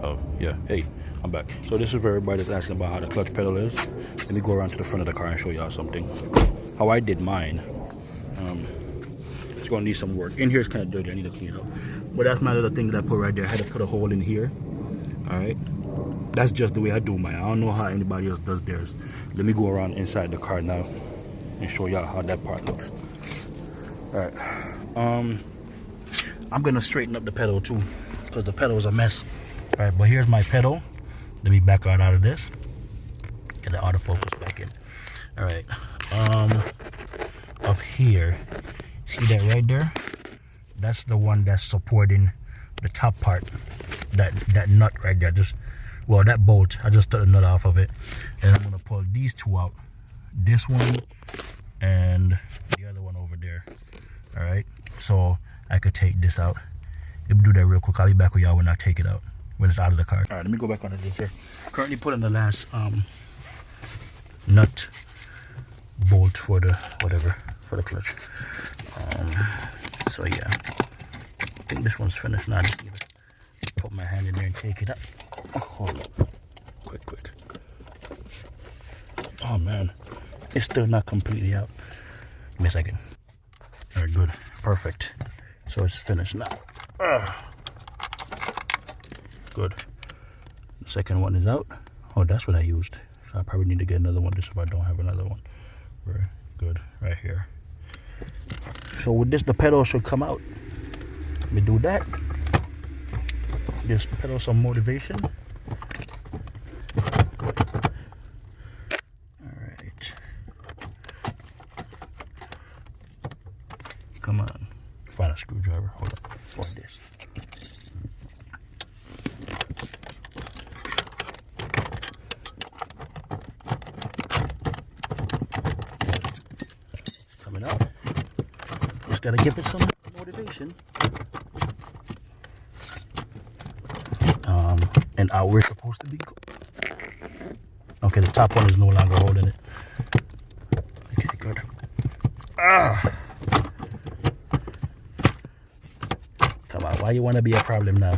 Oh yeah, hey, I'm back. So this is for everybody that's asking about how the clutch pedal is. Let me go around to the front of the car and show y'all something. How I did mine. It's gonna need some work. In here it's kind of dirty, I need to clean it up. But that's my little thing that I put right there. I had to put a hole in here. Alright. That's just the way I do mine. I don't know how anybody else does theirs. Let me go around inside the car now and show y'all how that part looks. Alright. I'm gonna straighten up the pedal too, because the pedal is a mess. Alright, but here's my pedal. Let me back out of this. Get the autofocus back in. Alright. Up here, see that right there? That's the one that's supporting the top part. That nut right there. Well, that bolt, I just took the nut off of it. And I'm gonna pull these two out. This one and the other one over there. Alright, so I could take this out. Let me do that real quick. I'll be back with y'all when I take it out, when it's out of the car. Alright, let me go back on this here. Currently putting the last nut bolt for the whatever, for the clutch. So yeah, I think this one's finished now. Just need to put my hand in there and take it up. Oh, hold up, quick. Oh man, it's still not completely out. Give me a second. All right, good, perfect. So it's finished now. Good. The second one is out. Oh, that's what I used. So I probably need to get another one just if I don't have another one. Very good, right here. So with this, the pedal should come out. Let me do that. Give the pedal some motivation. Alright. Come on. Find a screwdriver. Hold up. Or this. Coming out. Just gotta give it some motivation. And out where it's supposed to be. Okay, the top one is no longer holding it. Okay, good. Come on, why you wanna be a problem now?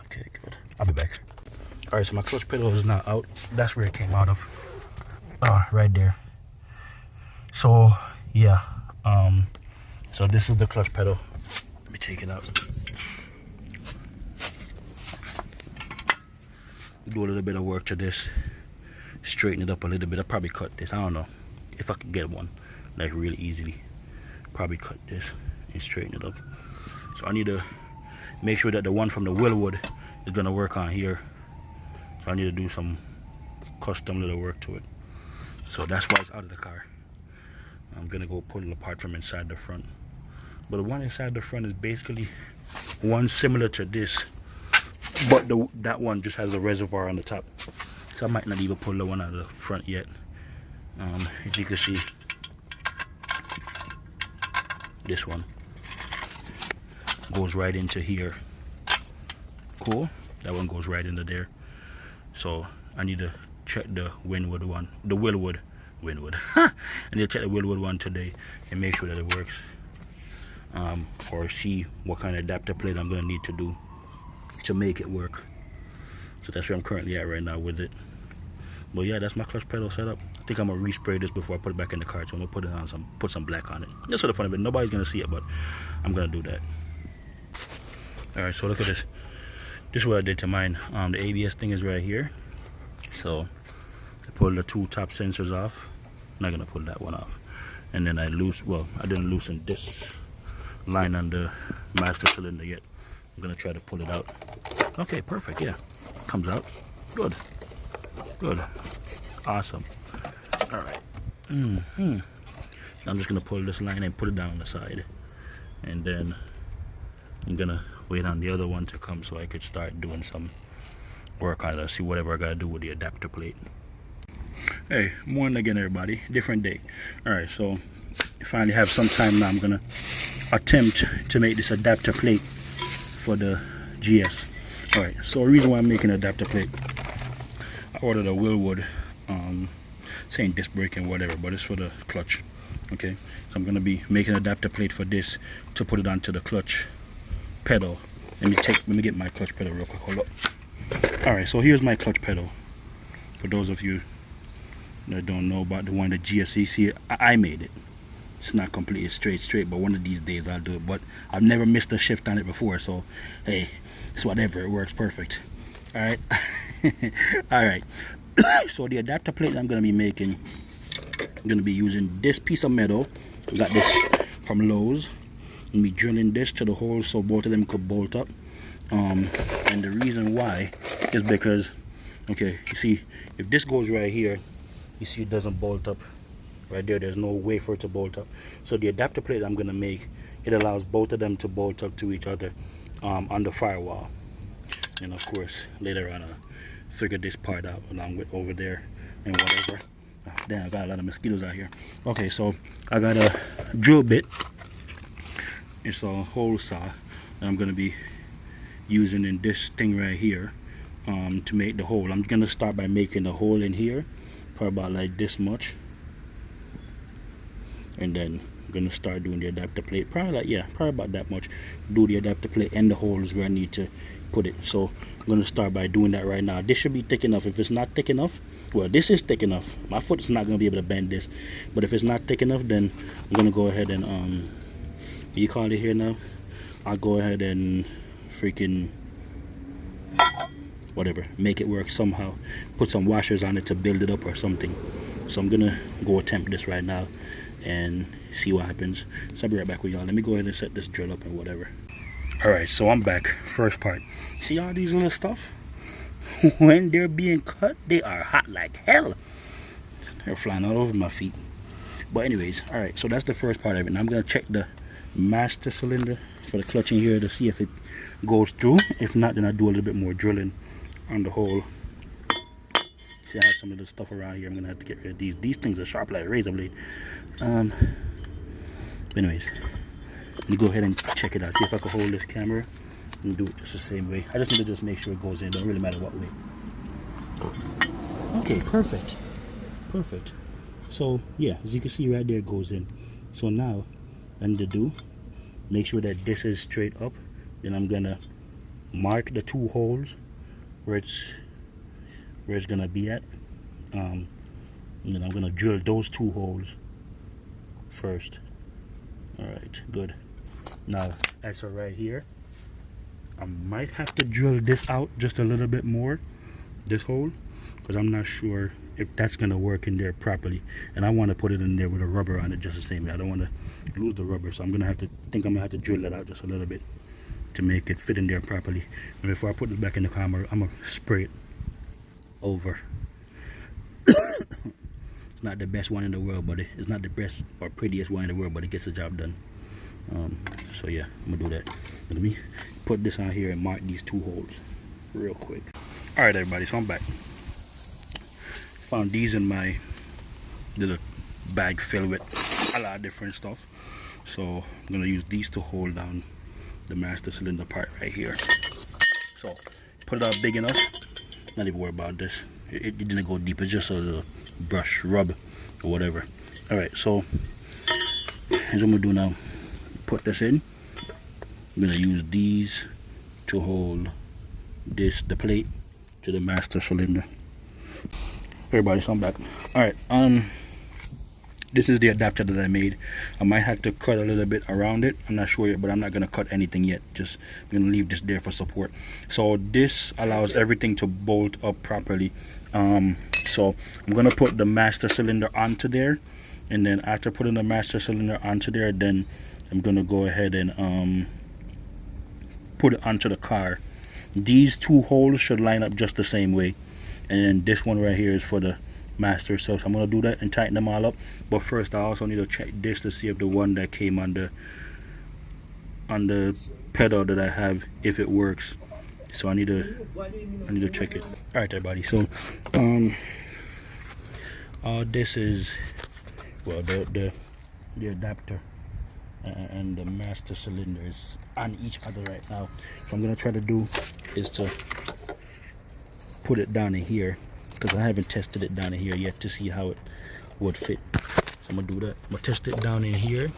Okay, good. I'll be back. Alright, so my clutch pedal is now out. That's where it came out of. Right there. So yeah, so this is the clutch pedal. Let me take it out. Do a little bit of work to this, straighten it up a little bit. I'll probably cut this. I don't know if I could get one like really easily. Probably cut this and straighten it up. So I need to make sure that the one from the WILLWOOD is gonna work on here. So I need to do some custom little work to it. So that's why it's out of the car. I'm gonna go pull it apart from inside the front. But the one inside the front is basically one similar to this, but that one just has a reservoir on the top. So I might not even pull the one out of the front yet. As you can see, this one goes right into here. Cool. That one goes right into there. So I need to check the WILLWOOD one, the WILLWOOD. I need to check the WILLWOOD one today and make sure that it works, or see what kind of adapter plate I'm gonna need to do to make it work. So that's where I'm currently at right now with it. But yeah, that's my clutch pedal setup. I think I'm gonna respray this before I put it back in the car. So I'm gonna put it on put some black on it. Just for the fun of it. Nobody's gonna see it, but I'm gonna do that. All right, so look at this. This is what I did to mine. The ABS thing is right here. So I pulled the two top sensors off. I'm not gonna pull that one off. And then I didn't loosen this line on the master cylinder yet. I'm gonna try to pull it out. Okay, perfect. Yeah, comes out. Good. Awesome. All right. I'm just gonna pull this line and put it down on the side, and then I'm gonna wait on the other one to come so I could start doing some work on it. See whatever I gotta do with the adapter plate. Hey, morning again, everybody. Different day. All right, so I finally have some time now. I'm gonna attempt to make this adapter plate for the GS. All right, so the reason why I'm making an adapter plate, I ordered a WILLWOOD, saying disc brake and whatever, but it's for the clutch. Okay, so I'm gonna be making an adapter plate for this to put it onto the clutch pedal Let me get my clutch pedal real quick. Hold up. Alright, so here's my clutch pedal. For those of you that don't know about the one, the GS300, see, I made it. It's not completely straight, but one of these days I'll do it. But I've never missed a shift on it before, so hey, it's whatever, it works perfect. Alright. Alright. So the adapter plate I'm gonna be making, I'm gonna be using this piece of metal. I got this from Lowe's. I'm gonna be drilling this to the hole so both of them could bolt up. And the reason why is because, okay, you see, if this goes right here, you see it doesn't bolt up right there. There's no way for it to bolt up. So the adapter plate I'm gonna make, it allows both of them to bolt up to each other on the firewall. And of course later on I'll figure this part out along with over there and whatever. Oh, damn, I got a lot of mosquitoes out here. Okay, so I got a drill bit. It's a hole saw that I'm gonna be using in this thing right here to make the hole. I'm gonna start by making the hole in here, probably about like this much, and then I'm gonna start doing the adapter plate, probably about that much. Do the adapter plate and the holes where I need to put it. So I'm gonna start by doing that right now. This should be thick enough. If it's not thick enough, well, this is thick enough. My foot is not gonna be able to bend this, but if it's not thick enough, then I'm gonna go ahead and what you call it here now, I'll go ahead and freaking whatever, make it work somehow, put some washers on it to build it up or something. So I'm gonna go attempt this right now and see what happens. So I'll be right back with y'all. Let me go ahead and set this drill up and whatever. Alright, so I'm back. First part. See all these little stuff? When they're being cut, they are hot like hell. They're flying all over my feet. But anyways, alright, so that's the first part of it. Now I'm gonna check the master cylinder for the clutch in here to see if it goes through. If not, then I do a little bit more drilling on the hole. See, I have some of the stuff around here. I'm gonna have to get rid of these. These things are sharp like a razor blade. But anyways, let me go ahead and check it out. See if I can hold this camera and do it just the same way. I just need to just make sure it goes in. Don't really matter what way. Okay, perfect. Perfect. So yeah, as you can see right there, it goes in. So now I need to do, make sure that this is straight up. Then I'm gonna mark the two holes where it's gonna be at. And then I'm gonna drill those two holes first. All right, good. Now as for right here, I might have to drill this out just a little bit more, this hole, because I'm not sure if that's gonna work in there properly, and I want to put it in there with a rubber on it just the same way. I don't want to lose the rubber, so I'm gonna have to drill that out just a little bit to make it fit in there properly. And before I put this back in the camera, I'm gonna spray it over. It's not the best one in the world, but it's not the best or prettiest one in the world, but it gets the job done. So yeah, I'm gonna do that. Let me put this on here and mark these two holes real quick. All right, everybody, so I'm back. Found these in my little bag filled with a lot of different stuff. So I'm gonna use these to hold down the master cylinder part right here. So put it out big enough. Not even worry about this. It didn't go deep. It's just a little brush rub or whatever. All right, so here's what I'm gonna do now. Put this in. I'm gonna use these to hold the plate to the master cylinder. Everybody, so I'm back. All right, this is the adapter that I made. I might have to cut a little bit around it. I'm not sure yet, but I'm not gonna cut anything yet. Just I'm gonna leave this there for support. So this allows everything to bolt up properly. So I'm gonna put the master cylinder onto there, and then after putting the master cylinder onto there, then I'm gonna go ahead and put it onto the car. These two holes should line up just the same way, and then this one right here is for the master. So I'm gonna do that and tighten them all up. But first I also need to check this to see if the one that came on the pedal that I have, if it works. So I need to check it. All right, everybody, so this is, well, the adapter and the master cylinder is on each other right now. So I'm gonna try to do is to put it down in here, because I haven't tested it down in here yet to see how it would fit. So I'm gonna do that. I'm gonna test it down in here,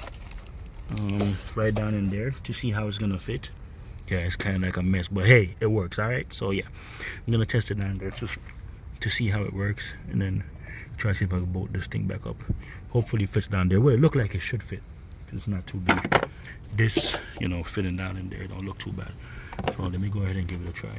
right down in there, to see how it's gonna fit. Yeah, it's kind of like a mess, but hey, it works. All right, so yeah, I'm gonna test it down there just to see how it works, and then try to see if I can bolt this thing back up. Hopefully it fits down there. Well, it look like it should fit. It's not too big. This, you know, fitting down in there don't look too bad. So let me go ahead and give it a try.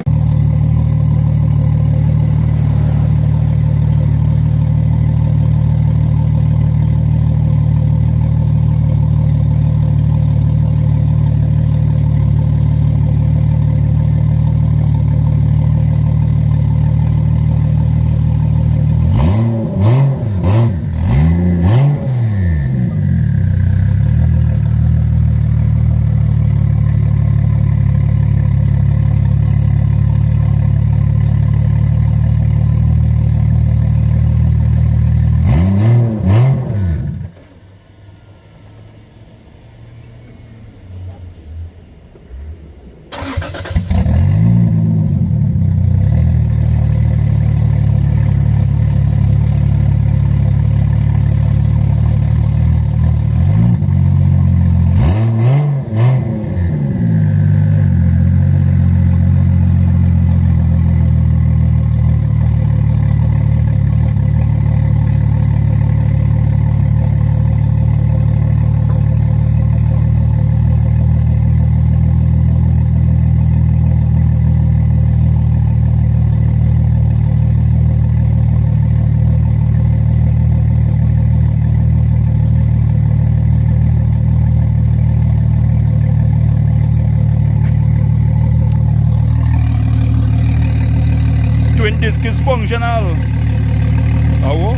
Twin disc is functional. Oh.